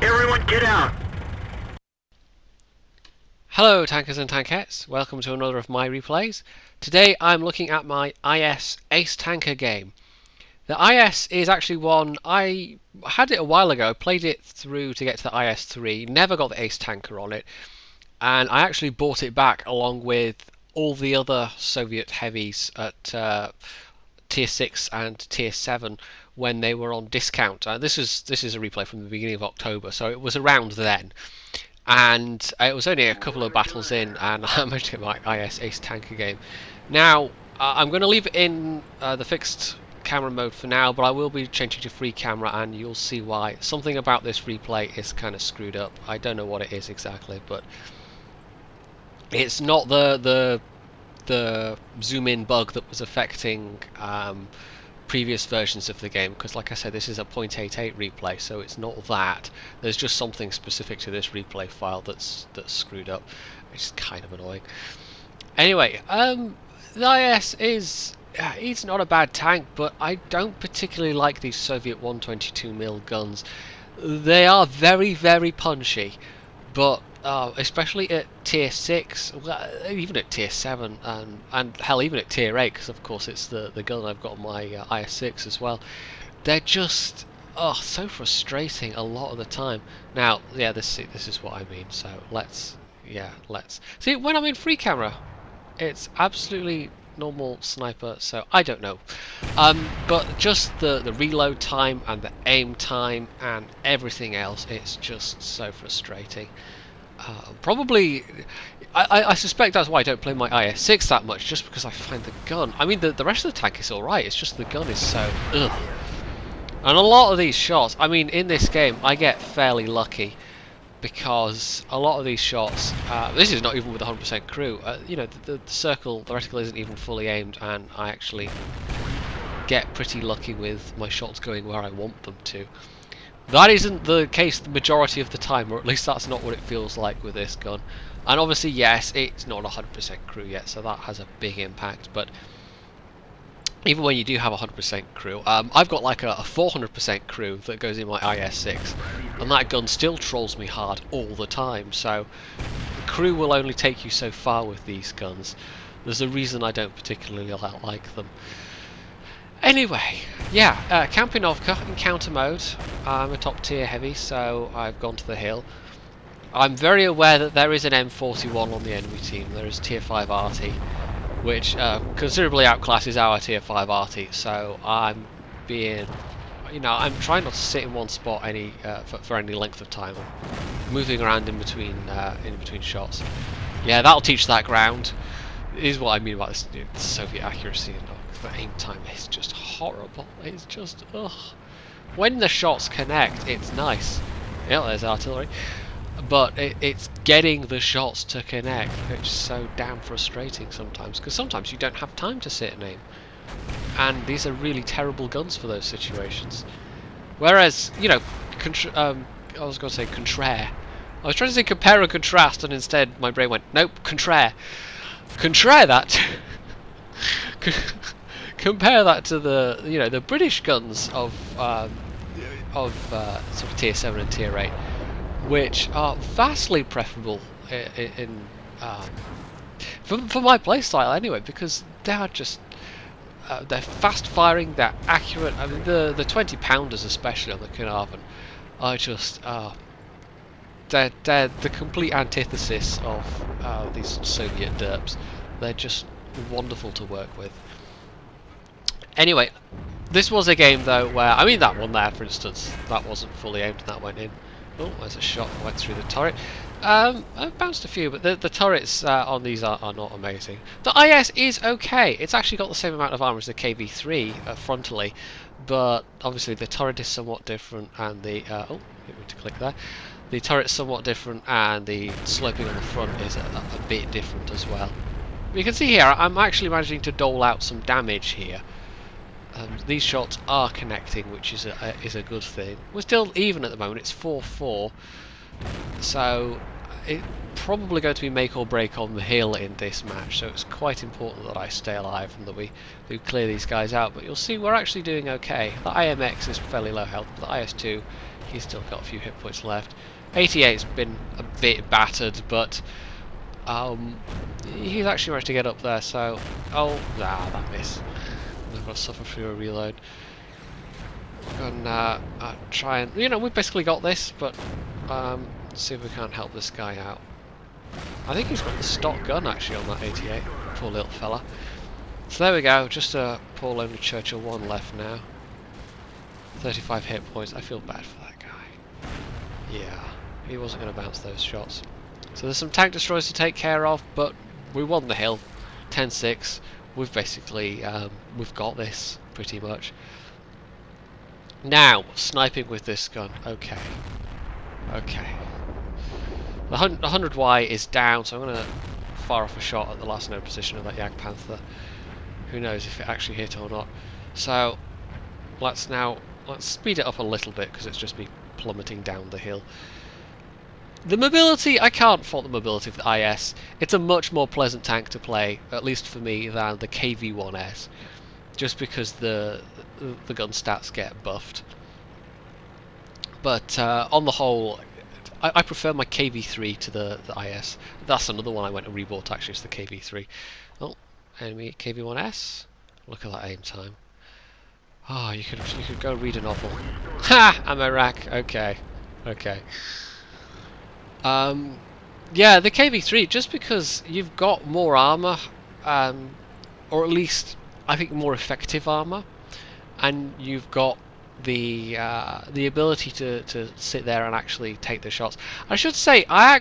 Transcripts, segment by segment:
Everyone get out! Hello tankers and tankettes, welcome to another of my replays. Today I'm looking at my IS Ace Tanker game. The IS is actually one, I had it a while ago, played it through to get to the IS-3, never got the Ace Tanker on it, and I actually bought it back along with all the other Soviet heavies at Tier 6 and Tier 7 when they were on discount. This is a replay from the beginning of October, so it was around then. And it was only a couple of battles in, and I managed to get my IS Ace Tanker game. Now, I'm going to leave it in the fixed camera mode for now, but I will be changing to free camera, and you'll see why. Something about this replay is kind of screwed up. I don't know what it is exactly, but it's not the zoom in bug that was affecting previous versions of the game, because like I said, this is a .88 replay, so it's not that. There's just something specific to this replay file that's screwed up, which is kind of annoying. Anyway, the IS is it's not a bad tank, but I don't particularly like these Soviet 122mm guns. They are very punchy, but especially at Tier 6, well, even at Tier 7, and hell, even at Tier 8, because of course it's the gun I've got on my IS-6 as well. They're just so frustrating a lot of the time. Now, yeah, this is what I mean. So let's see. When I'm in free camera, it's absolutely normal sniper. So I don't know, but just the reload time and the aim time and everything else, it's just so frustrating. Probably, I suspect that's why I don't play my IS-6 that much, just because I find the gun. I mean, the rest of the tank is alright, it's just the gun is so ugh. And a lot of these shots, I mean, in this game, I get fairly lucky, because a lot of these shots, this is not even with 100% crew, you know, the circle, the reticle isn't even fully aimed, and I actually get pretty lucky with my shots going where I want them to. That isn't the case the majority of the time, or at least that's not what it feels like with this gun. And obviously, yes, it's not 100% crew yet, so that has a big impact, but even when you do have 100% crew, I've got like a 400% crew that goes in my IS-6, and that gun still trolls me hard all the time, so the crew will only take you so far with these guns. There's a reason I don't particularly like them. Anyway, yeah, Malinovka encounter mode. I'm a top tier heavy, so I've gone to the hill. I'm very aware that there is an M41 on the enemy team. There is tier 5 arty, which considerably outclasses our tier 5 arty. So I'm being, you know, I'm trying not to sit in one spot for any length of time. I'm moving around in between shots. Yeah, that'll teach that ground. Is what I mean about this Soviet accuracy and the aim time is just horrible. It's just ugh. When the shots connect, it's nice. Yeah, there's artillery, but it's getting the shots to connect. It's so damn frustrating sometimes, because sometimes you don't have time to sit and aim, and these are really terrible guns for those situations. Whereas, you know, I was going to say contraire. I was trying to say compare and contrast, and instead my brain went nope, contraire. Contraire that. Compare that to the, you know, the British guns of sort of tier 7 and tier 8, which are vastly preferable for my playstyle anyway, because they are just they're fast firing, they're accurate. I mean, the 20-pounders especially on the Carnarvon are just they're the complete antithesis of these Soviet derps. They're just wonderful to work with. Anyway, this was a game though where, I mean, that one there, for instance, that wasn't fully aimed and that went in. Oh, there's a shot that went through the turret. I bounced a few, but the turrets on these are not amazing. The IS is okay. It's actually got the same amount of armor as the KV-3 frontally, but obviously the turret is somewhat different, and the oh, hit me to click there. The turret's somewhat different, and the sloping on the front is a bit different as well. You can see here, I'm actually managing to dole out some damage here. These shots are connecting, which is a good thing. We're still even at the moment. It's 4-4, so it's probably going to be make or break on the hill in this match, so it's quite important that I stay alive and that we clear these guys out. But you'll see we're actually doing okay. The IMX is fairly low health, but the IS2, he's still got a few hit points left. 88's been a bit battered, but he's actually managed to get up there, so... Oh, that miss. I've got to suffer through a reload. And try and... You know, we've basically got this, but let's see if we can't help this guy out. I think he's got the stock gun, actually, on that 88. Poor little fella. So there we go, just a poor lonely Churchill 1 left now. 35 hit points. I feel bad for that guy. Yeah, he wasn't going to bounce those shots. So there's some tank destroyers to take care of, but we won the hill. 10-6. We've basically, we've got this, pretty much. Now, sniping with this gun. Okay. Okay. The 100Y is down, so I'm going to fire off a shot at the last known position of that Jag Panther. Who knows if it actually hit or not. So, let's speed it up a little bit, because it's just me plummeting down the hill. The mobility, I can't fault the mobility of the IS. It's a much more pleasant tank to play, at least for me, than the KV-1S. Just because the gun stats get buffed. But on the whole, I prefer my KV-3 to the IS. That's another one I went and rebought, actually, it's the KV-3. Oh, enemy KV-1S. Look at that aim time. Oh, you could go read a novel. Ha! I'm Iraq. Okay. Okay. Yeah, the KV-3, just because you've got more armor, or at least I think more effective armor, and you've got the ability to sit there and actually take the shots. I should say, I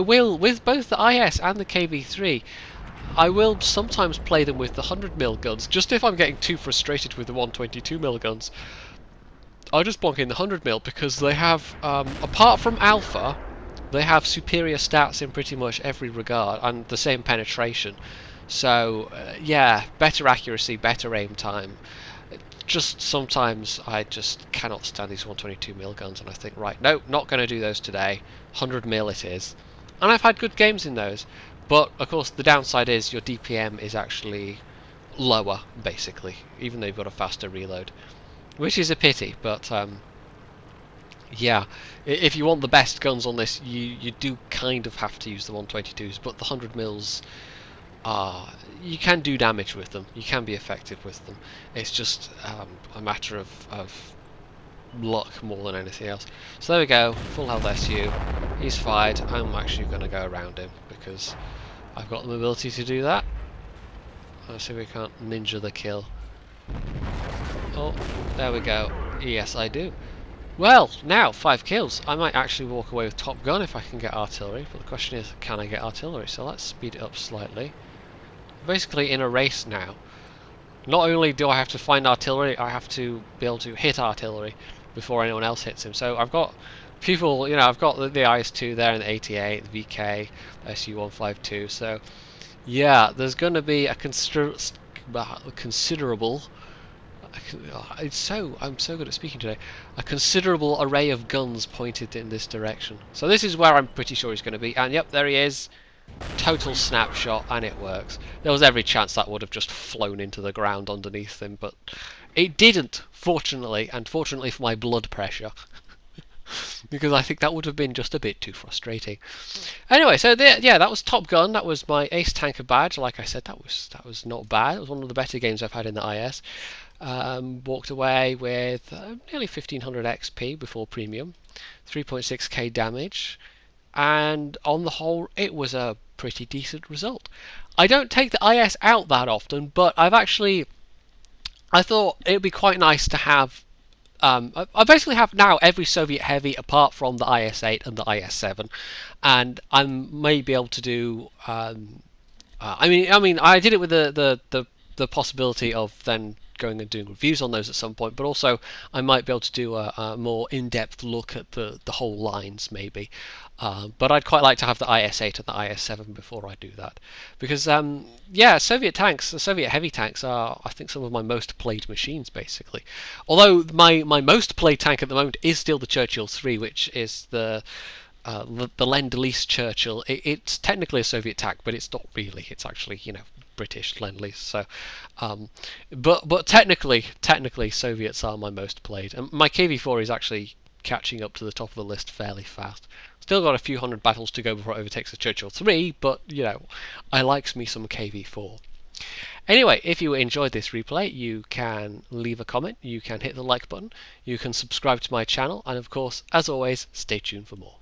will, with both the IS and the KV-3, I will sometimes play them with the 100mm guns, just if I'm getting too frustrated with the 122mm guns. I'll just bonk in the 100mm because they have, apart from Alpha, they have superior stats in pretty much every regard, and the same penetration. So, yeah, better accuracy, better aim time. Just sometimes I just cannot stand these 122mm guns, and I think, right, no, not going to do those today. 100mm it is. And I've had good games in those, but of course the downside is your DPM is actually lower, basically, even though you've got a faster reload. Which is a pity, but yeah, if you want the best guns on this, you do kind of have to use the 122s, but the 100mm, you can do damage with them, you can be effective with them. It's just a matter of luck more than anything else. So there we go, full health SU, he's fired. I'm actually going to go around him, because I've got the ability to do that. Let's see if we can't ninja the kill. Oh, there we go. Yes, I do. Well, now, 5 kills. I might actually walk away with Top Gun if I can get artillery, but the question is, can I get artillery? So let's speed it up slightly. Basically in a race now. Not only do I have to find artillery, I have to be able to hit artillery before anyone else hits him. So I've got people, you know, I've got the IS-2 there and the 88, the VK, the SU-152. So yeah, there's going to be a considerable. I'm so good at speaking today. A considerable array of guns pointed in this direction. So this is where I'm pretty sure he's going to be. And yep, there he is. Total snapshot, and it works. There was every chance that would have just flown into the ground underneath him, but it didn't, fortunately, and fortunately for my blood pressure. Because I think that would have been just a bit too frustrating. Anyway, so yeah, that was Top Gun. That was my Ace Tanker badge. Like I said, that was not bad. It was one of the better games I've had in the IS. Walked away with nearly 1500 XP before premium, 3.6k damage, and on the whole, it was a pretty decent result. I don't take the IS out that often, but I thought it would be quite nice to have. I basically have now every Soviet heavy apart from the IS-8 and the IS-7, and I may be able to do. I mean, I did it with the possibility of then going and doing reviews on those at some point, but also I might be able to do a more in-depth look at the whole lines, maybe. But I'd quite like to have the IS-8 and the IS-7 before I do that, because yeah, Soviet tanks, the Soviet heavy tanks are, I think, some of my most played machines, basically. Although my most played tank at the moment is still the Churchill 3, which is the the Lend-Lease Churchill. It's technically a Soviet tank, but it's not really. It's actually, British Lend-Lease. So, but technically, Soviets are my most played. And my KV4 is actually catching up to the top of the list fairly fast. Still got a few hundred battles to go before it overtakes the Churchill 3, but I likes me some KV4. Anyway, if you enjoyed this replay, you can leave a comment, you can hit the like button, you can subscribe to my channel, and of course, as always, stay tuned for more.